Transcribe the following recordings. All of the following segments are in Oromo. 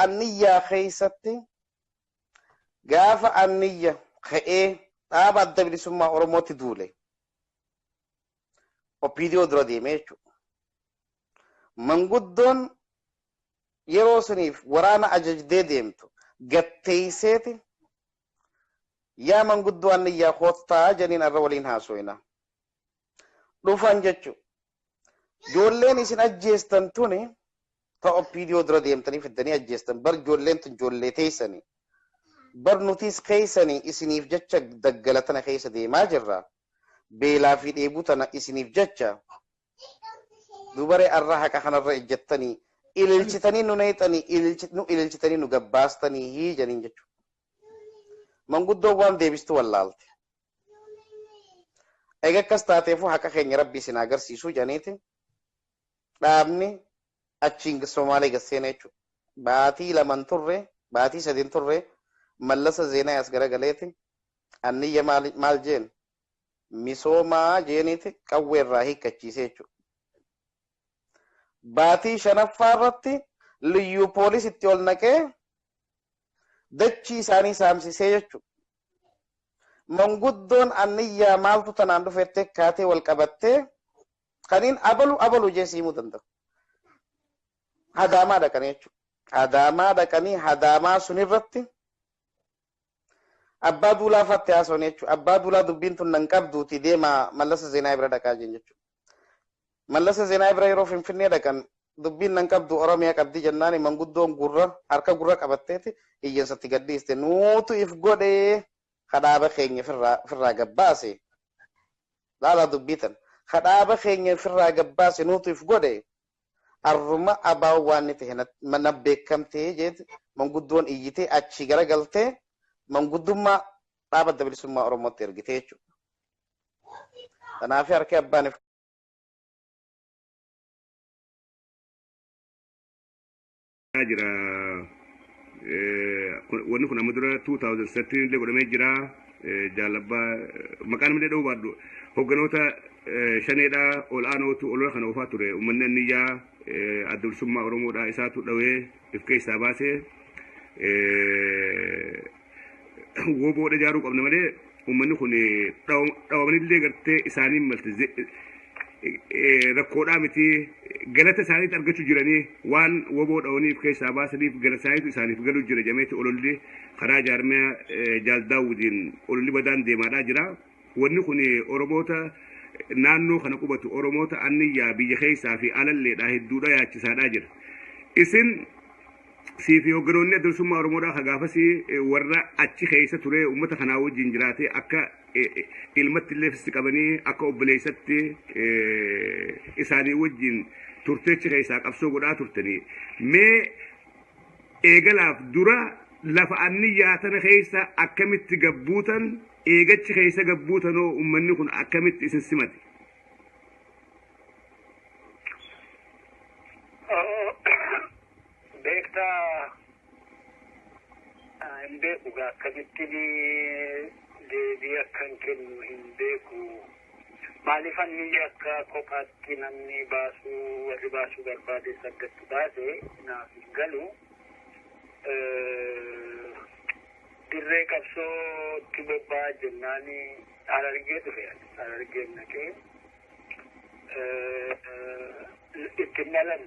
anniyyaa keessatti gaafa anniyya ka'ee dhaaba adda bilisummaa Oromootti duule OPDO dura deemee jechuudha. Manguddoon yeroo saniif waraana ajajdee deemtu gatteeyseeti yaa manguddoo anniyyaa koottaa janiin arra waliin haasoyna dhufan jechuudha. Ijoolleen isin ajjeestan tuni ta OPDO dura deemtanii fiddanii ajjeestan bar ijoolleen tun ijoollee teessanii bar nutis keessanii isiniif jecha daggalatana keessa deemaa jirra beelaa fi dheebuu tana isiniif jecha dubaree arra haqa kanarra ejjettanii ililchitanii nu neexanii ililchitanii nu gabbaastanii janiin jechuudha. Manguddoon waan deebistu wallaalte. Egaa akkas taateefuu haqa keenya rabbi isin agarsiisuu janiiti dhaabni achiin Somaalee gasseena jechuudha. Baatii laman turre baatii sadin turre Mallasa Zeenaa as garagaleeti anniyya maal jeen misoomaa jeeniiti qawweerraa hiikkachiisee jechuudha. Baatii shanaffaa irratti liyyuu poolisitti ol naqee dachii isaanii saamsisee jechuudha. Manguddoon anniyyaa maaltu tanaan dhufettee kaatee wal qabattee kaniin abalu jeesiimuu danda'u. Hadaamaa dhaqanii jechuudha. Hadaamaa dhaqanii hadaamaa sunirratti abbaa duulaa fatte haasawanii jechuudha. Abbaa duulaa dubbiin tun nan qabduuti deemaa Mallasa Zeenaa bira dhaqaa jeen jechuudha. Mallasa Zeenaa bira yeroo Finfinnee dhaqan dubbiin nan qabdu Oromiyaa qabdi jennaani manguddoon harka gurra qabatteeti hiyyeessatti gadhiiste nuutu if godhee kadhaaba keenya firraa gabbaase laala dubbitan kadhaaba keenya firraa gabbaase nuutu if godhe arruma abaa waan ta'e mana beekamtee jeeti manguddoon iyyitee achi garagaltee manguddummaa dhaaba adda bilisummaa Oromootti ergitee jechuudha. Kanaaf harki abbaan jira wanni kun amma dura 2013 illee godhamee jira jaalabbaa maqaan illee dha'uu baadhu hogganoota shaneedha ol aanootu olola kana oofaa ture uummanni anniyyaa adda bilisummaa Oromoodha isaatu dhawee if keessaa baasee woboodha ijaaruu qabna malee uummanni kun dhawamanillee gartee isaanii malte rakkoodhaa miti galata isaaniitti argachuu jiranii waan woboo dhawaniif keessaa baasaniif galata isaaniitu isaaniif galuu jira jameetti ololli karaa jaarmiyaa jaaldaawudiin ololli badaan deemaadhaa jira. Wanni kun Oromoota naannoo kana qubatu Oromoota anniyyaa biyya keessaa fi alalleedhaa hedduudha yaachisaadhaa jira. Isin siifi hogganoonni adda bilisummaa Oromoodhaa hagaafasii warra achi keessa ture uummata kanaa wajjin jiraate akka ilmatti illee fisti qabanii akka obboleessatti isaanii wajjin turteechi keessaa qabsoo godhaa turtanii mee eegalaaf dura lafa anniyyaa tana keessa akkamitti gabbuutan eegachi keessa gabbuutanoo uummanni kun akkamitti isin simate? Hin beeku akkamitti deebii akkan kennu hin beeku. Maaliif anniyya akka kophaatti namni warri baasuu barbaade saggatti baase naaf hin galu. Dirree qabsootti bobba'aa jennaan Harargee dhufe Harargeen naqee itti malan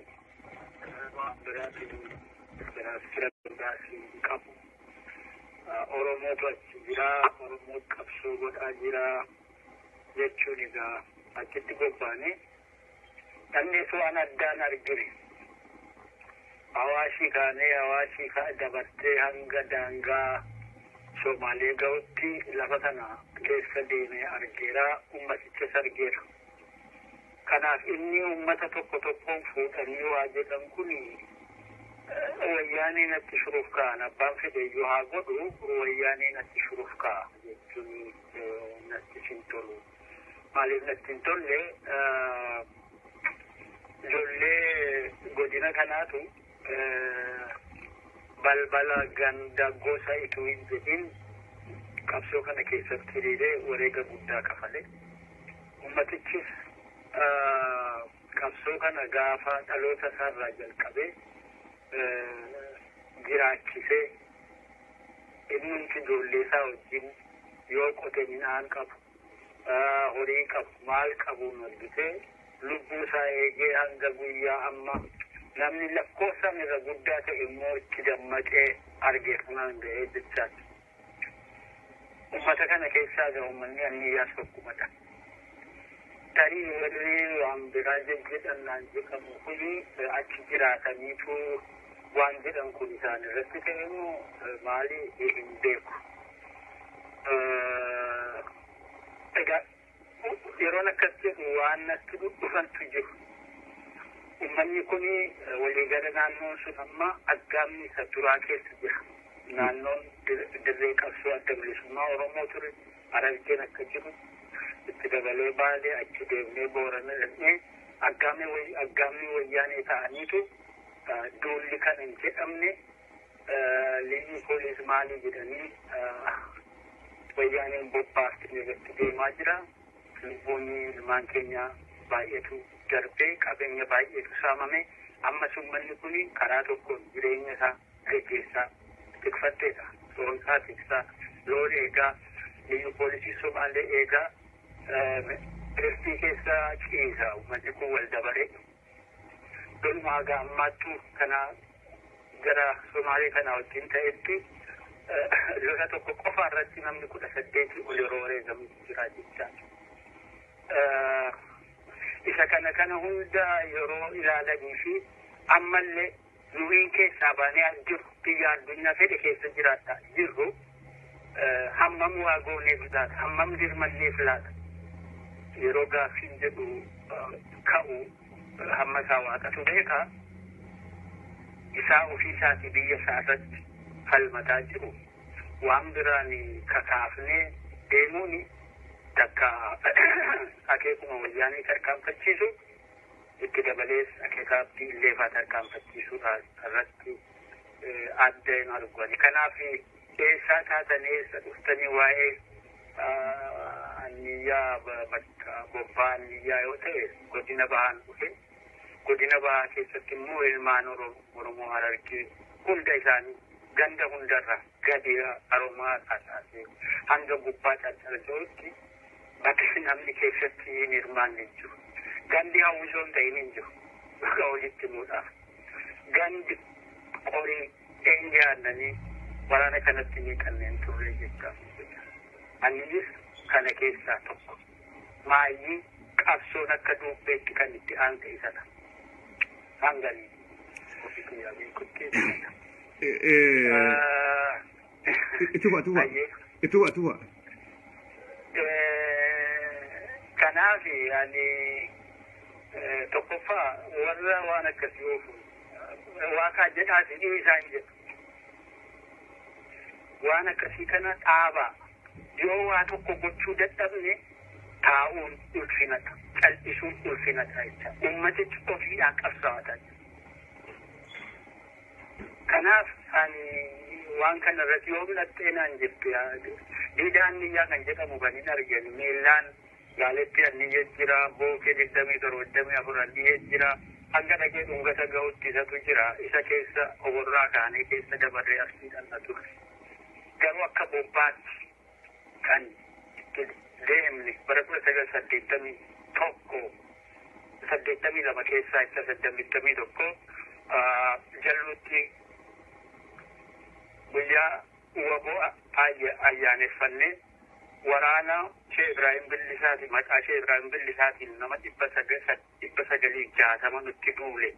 waan biraas fira baasii qabu. Oromootu achi jira, Oromoo qabsoo godhaa jira jechuun egaa achitti bobbaane dhannees waan addaan argine. Hawaashii kaanee hawaashii dabartee hanga daangaa Somaalee ga'utti lafa sana keessa deemee argeera, ummatichas argeera. Kanaaf inni ummata tokkoon fuudhanii waa jedhan kuni wayyaanii natti shuruuf ka'an abbaan fedheyyuu haa godhu wayyaanii natti shuruuf ka'a jechuun natti hin tolu. Maaliif natti hin tolle ijoollee godina kanaatu balbala ganda gosa ituu hin jedhin qabsoo kana keessatti hiriiree wareega guddaa kafale. Ummatichis qabsoo kana gaafa dhaloota isaarraa jalqabee jiraachisee inni ijoollee isaa wajjin yoo qote midhaan qabu horii qabu maal qabuun argitee lubbuu isaa eegee hanga guyyaa amma namni lakkoofsaan irra guddaa ta'e immoo itti dammaqee argee kanaan ga'ee jechaati. Ummata kana keessaa ga uummanni anniyaas tokkumadha. Tarii warri waan biraa jedhan jedhamu kuni achi jiraataniitu waan jedhan kun isaan irratti ta'e immoo maali hin beeku. Egaa yeroon akkas jedhu waan natti dhufantu jiru. Uummanni kuni waliigala naannoon sun amma aggaamni isa duraa keessa jira. Naannoon dirree qabsoo adda bilisummaa Oromoo ture Harargeen akka jiru itti dabalee Baalee achi deemnee Boorana dhaqnee aggaamni wayyaanee ta'aniitu duulli kan hin jedhamne liigii poolis maalii jedhanii wayyaaneen bobbaastiin irratti deemaa jira. Lubbuun ilmaan keenyaa baay'eetu darbee qabeenya baay'eetu saamame. Ammas uummanni kun karaa tokkoon jireenya isaa gaggeessaa tikfatteedha. Soonsaa tiksaa loon eegaa liigii poolisii Somaalee eegaa Kiristii keessa ciisa uummanni kun wal dabaree. Walumaa gaa ammaattuu kana gara Somaalee kana wajjin ta'etti lola tokko qofa irratti namni 18 ol yeroo wareegamu jira jechaadha. Isa kana hunda yeroo ilaalanii fi ammallee nuyiin keessaa baanee jiru biyya addunyaa fedhe keessa jiraata jirru hammam waa gooneef laata hammam dirmanneef laata yeroo gaaffiin jedhu ka'u hamma isaa waaqatu beekaa isaa ofii isaatii biyya isaa irratti falmataa jiru waan biraan kakaafnee deemuun takka akeekuma wayyaanii tarkaanfachiisu itti dabalees akeekaatti illee faa tarkaanfachiisuudhaan irratti adda hin argani. Kanaaf keessaa taatanii eessa dhuftanii waa'ee anniyaa bakka bobbaa anniyaa yoo ta'e godina bahaan dhufe godina bahaa keessatti immoo ilmaan Oromoo Harargee hunda isaanii ganda hundarra gadi Oromoo taasisee hanga gubbaa caccabsuutti bakki namni keessatti hin hirmaanne jiru. Gandi hawwisoon ta'in hin jiru. Bakka walitti muudhaaf. Gandi qorii eenyaannanii waraana kanatti ni kanneen turre jecha. Annis kana keessaa tokko. Maayyii qabsoon akka duubbeetti kan itti aante isadha. Hanganii ofiitu yaabee kutteessa. Ituba. Kanaaf ani tokkoffaa warra waan akkasii oofu waaqa jedhaati isaan jedhu waan akkasii kana dhaabaa yoo waa tokko gochuu dadhabne taa'uun ulfinata cal'isuun ulfinata jecha ummatichi ofiidhaan qabsaa'ata. Kanaaf ani waan kana irratti yoo bilatteenaan jettu diidaan niyyaa kan jedhamu kan hin arginu miillaan gaaletti anniyee jira bookee 27 anniyee jira hanga dhaqee dhungata ga'utti isatu jira isa keessa oborraa kaanee keessa dabarree asiidhaan na ture. Garuu akka bobbaatti kan itti deemne bara 1982 keessaa isa 81 jalluutti guyyaa waboo ayyaaneffannee waraana Sheekh Ibrahim Billisaati maqaa Sheekh Ibrahim Billisaatiin nama 960 nutti duule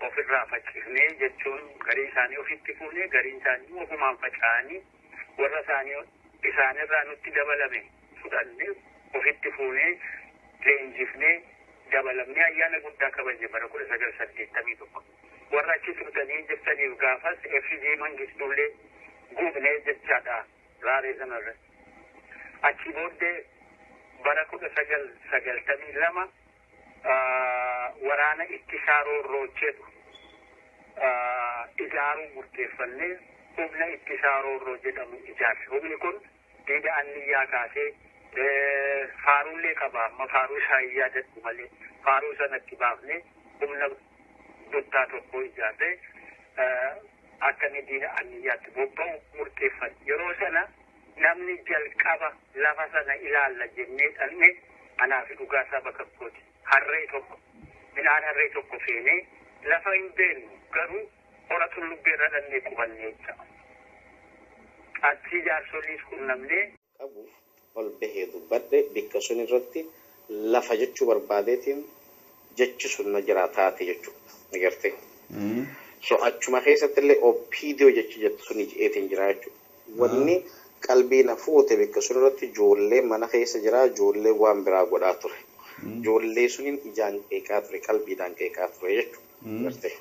ofirraa faccifnee jechuun garii isaanii ofitti fuunee garii isaanii ofumaan faca'anii warra isaanirraa nutti dabalame fudhannee ofitti fuunee leenjifnee dabalamnee ayyaana guddaa kabaje bara 1981 warra achi turtanii jettaniif gaafas FCG mangistuullee guubnee jechaadha raaree sanarratti. Achi booddee bara 1992 waraana ittisaa roorroo jedhu ijaaruu murteeffannee humna ittisaa roorroo jedhamu ijaarre. Humni kun diida anniyyaa kaasee faaruullee qaba amma faaruu shaayyaa jedhu malee faaruu sanatti baafnee humna duttaa tokko ijaarre akka inni diina anniyyaatti bobba'u murteeffate. Yeroo sana namni jalqaba lafa sana ilaalla jennee dhalne anaa fi dhugaasaa bakka kooti. Harree tokko midhaan harree tokko feenee lafa hin beeknu garuu hora tullubbeerra dhannee qubannee jira. Achi jaarsoliis qunnamnee qabuuf ol bahee dubbadde bikka sun irratti lafa jechuu barbaadeetiin jechi sun na jira taate jechuudha. Agartee. So achuma keessatti illee opiidiyoo jechi jettu sun jeetiin jira jechuudha. Wanni qalbii na fuute bikka sun irratti ijoollee mana keessa jira ijoollee waan biraa godhaa ture. Ijoollee suniin ijaan qeeqaa ture qalbiidhaan qeeqaa ture jechuudha. Agartee.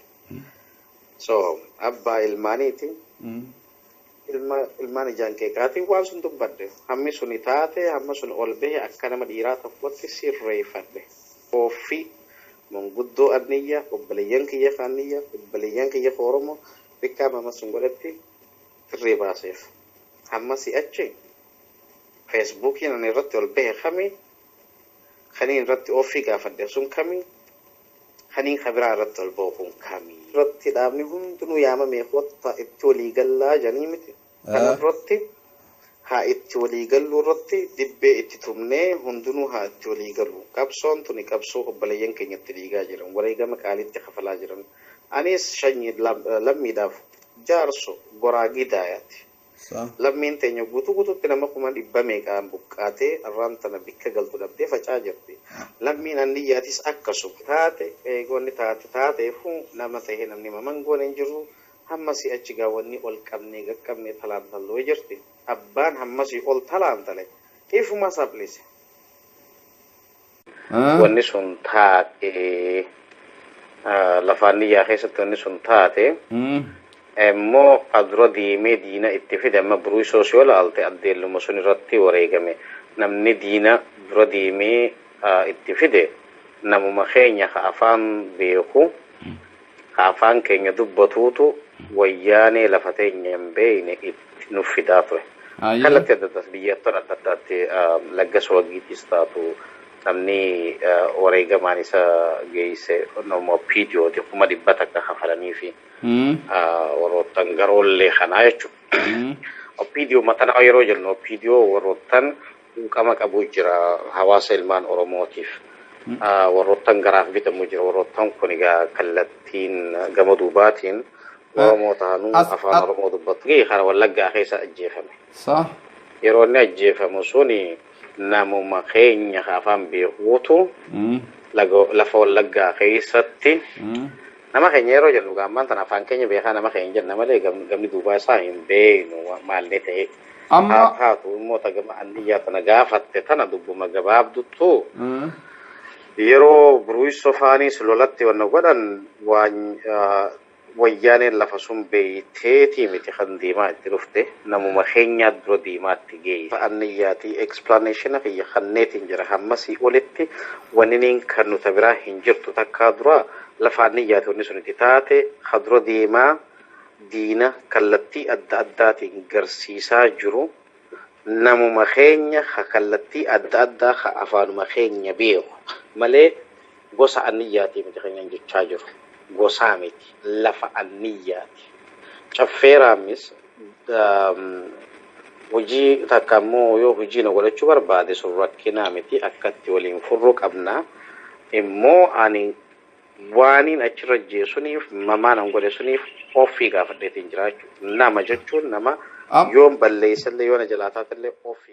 So abbaa ilmaaniiti. Ilmaan ijaan qeeqaatiin waan sun dubbadde hammi suni taate hamma sun ol bahe akka nama dhiiraa tokkotti sirreeffadhe. Ofii manguddoo anniyya obboleeyyan kiyya kaanniyya obboleeyyan kiyya Oromoo bikkaa mama sun godhatti tirree baaseef. Hamma si'achi feesbuukiin ani irratti ol bahe kami kaniin irratti ofii gaafadhe sun kami kaniin kabiraa irratti ol bahu kun kami irratti dhaabni hundinuu yaamamee kotta itti walii gallaa janii miti. Kana irratti haa itti walii galluu irratti dibbee itti tumnee hundinuu haa itti walii gallu. Qabsoon tuni qabsoo obboleeyyan keenyatti dhiigaa jiran wareegama qaalitti kafalaa jiran. Anis shanyii lammiidhaaf jaarso goraa gidaayaati. Lammiin teenya guutuutti nama kuma dhibba meeqaan buqqaatee arraan tana bikka galtu dhabdee facaa jirti. Lammiin anniyyaatis akkasuma taate eegonni taateefu nama ta'ee namni mamangoon hin jiru. Hammasi achi gaawwanni ol qabnee gaqqabnee talaantalloo jirti. Abbaan hammasi ol talaantale ifuma saplise. Wanni sun taate lafaan niyyaa keessatti wanni sun taate immoo adura diimee diina itti fide amma buruui soosiyoo laalte addeelluma sun irratti wareegame namni diina dura diimee itti fide namuma keenya ka afaan beeku ka afaan keenya dubbatuutu wayyaanee lafa teenya hin beeyne itti nuuf fidaa ture. Kallattii adda addaas biyyattoon adda addaatti laggas wagiitis taatu namni wareegamaan isa geesse nama piidiyooti kuma dhibba takka kafalanii fi warroottan garoollee kanaa jechuudha. Piidiyoo matana yeroo jennu piidiyoo warroottan qama qabu jira hawaasa ilmaan Oromootiif. Warroottan garaaf bitamu jira warroottan kun egaa kallattiin gama duubaatiin Oromoo taanuu afaan Oromoo dubbatu kana wallaggaa keessa ajjeefame. Yeroo inni ajjeefamu suni namuma keenya afaan beekuutu lafa wallaggaa keessatti nama keenya yeroo jennu gaammaan tana afaan keenya beekaa nama keenya jenna malee gamni duubaa isaa hin beeknu maallee ta'e. Haatu immoo gama anniyyaa tana gaafatte tana dubbuma gabaabduttu yeroo buruui soofaanis lolatti wanna godhan waan wayyaaneen lafa sun beeyteetii miti kan diimaa itti dhufte namuma keenyaa dura diimaatti geeyse. Anniyyaati explanation kiyya kanneetiin jira hammasii olitti wanniin kan nuta biraa hin jirtu takkaa dura lafa anniyyaati wanni sun itti taate hadura diimaa diina kallattii adda addaatiin garsiisaa jiru namuma keenya kallattii adda addaa afaanuma keenya beeku malee gosa anniyyaati miti keenyan jechaa jiru. Gosa miti lafa anniyyaati. Caffeeraamis hojii takka immoo yoo hojii na godhachuu barbaade sun rakkinaa miti akkatti waliin furruu qabna. Immoo ani waaniin achirra jeesuniif mamaan an godhe suniif ofii gaafadheetiin jiraachuu. Nama jechuun nama yoon balleessallee yoona jalaataatillee ofii.